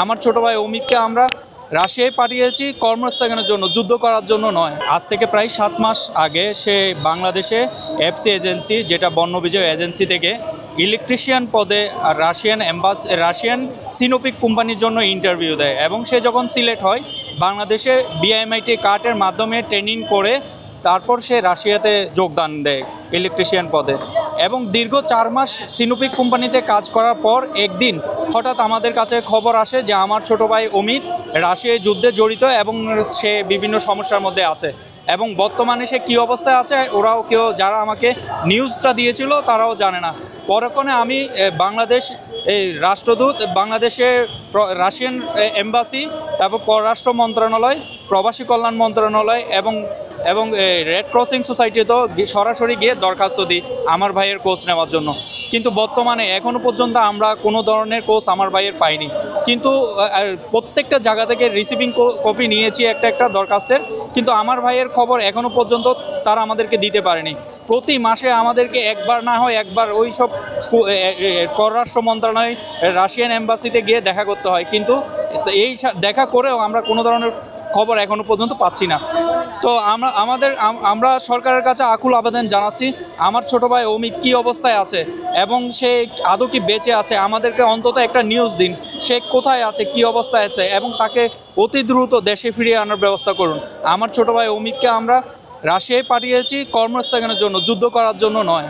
আমার ছোট ভাই অমিতকে আমরা রাশিয়ায় পাঠিয়েছি কর্মস্থানের জন্য, যুদ্ধ করার জন্য নয়। আজ থেকে প্রায় 7 মাস আগে সে বাংলাদেশে এফসি এজেন্সি, যেটা বর্ণবিজয় এজেন্সি থেকে ইলেকট্রিশিয়ান পদে রাশিয়ান সিনোপিক কোম্পানির জন্য ইন্টারভিউ দেয় এবং সে যখন সিলেক্ট হয় বাংলাদেশে বিআইএমআইটি কার্টের মাধ্যমে ট্রেনিং করে তারপর সে রাশিয়াতে যোগদান দেয় ইলেকট্রিশিয়ান পদে এবং দীর্ঘ 4 মাস সিনোপিক কোম্পানিতে কাজ করার পর একদিন হঠাৎ আমাদের কাছে খবর আসে যে আমার ছোট ভাই অমিত রাশিয়ায় যুদ্ধে জড়িত এবং সে বিভিন্ন সমস্যার মধ্যে আছে এবং বর্তমানে সে কী অবস্থায় আছে ওরাও কেউ, যারা আমাকে নিউজটা দিয়েছিল তারাও জানে না। পরক্ষণে আমি বাংলাদেশ রাষ্ট্রদূত, বাংলাদেশের রাশিয়ান এম্বাসি, তারপর পররাষ্ট্র মন্ত্রণালয়, প্রবাসী কল্যাণ মন্ত্রণালয় এবং রেড ক্রসিং সোসাইটিতেও সরাসরি গিয়ে দরখাস্ত দিই আমার ভাইয়ের কোচ নেওয়ার জন্য। কিন্তু বর্তমানে এখনও পর্যন্ত আমরা কোনো ধরনের কোচ আমার ভাইয়ের পাইনি। কিন্তু প্রত্যেকটা জায়গা থেকে রিসিভিং কপি নিয়েছি একটা দরখাস্তের, কিন্তু আমার ভাইয়ের খবর এখনও পর্যন্ত তারা আমাদেরকে দিতে পারেনি। প্রতি মাসে আমাদেরকে একবার না হয় একবার ওই সব পররাষ্ট্র মন্ত্রণালয় রাশিয়ান এম্বাসিতে গিয়ে দেখা করতে হয়, কিন্তু এই দেখা করেও আমরা কোনো ধরনের খবর এখনও পর্যন্ত পাচ্ছি না। তো আমরা সরকারের কাছে আকুল আবেদন জানাচ্ছি আমার ছোট ভাই অমিত কী অবস্থায় আছে এবং সে আদৌ কি বেঁচে আছে, আমাদেরকে অন্তত একটা নিউজ দিন, সে কোথায় আছে, কী অবস্থায় আছে এবং তাকে অতি দ্রুত দেশে ফিরিয়ে আনার ব্যবস্থা করুন। আমার ছোট ভাই অমিতকে আমরা রাশিয়ায় পাঠিয়েছি কর্মস্থানের জন্য, যুদ্ধ করার জন্য নয়।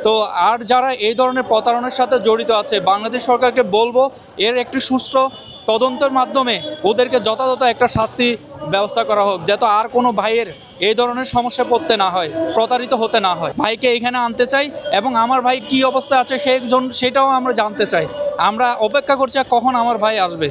তো আর যারা এই ধরনের প্রতারণার সাথে জড়িত আছে বাংলাদেশ সরকারকে বলবো এর একটি সুষ্ঠু তদন্তের মাধ্যমে ওদেরকে যথাযথ একটা শাস্তি ব্যবস্থা করা হোক, যাতে আর কোনো ভাইয়ের এই ধরনের সমস্যা পড়তে না হয়, প্রতারিত হতে না হয়। ভাইকে এখানে আনতে চাই এবং আমার ভাই কী অবস্থায় আছে সেটাও আমরা জানতে চাই। আমরা অপেক্ষা করছি কখন আমার ভাই আসবে।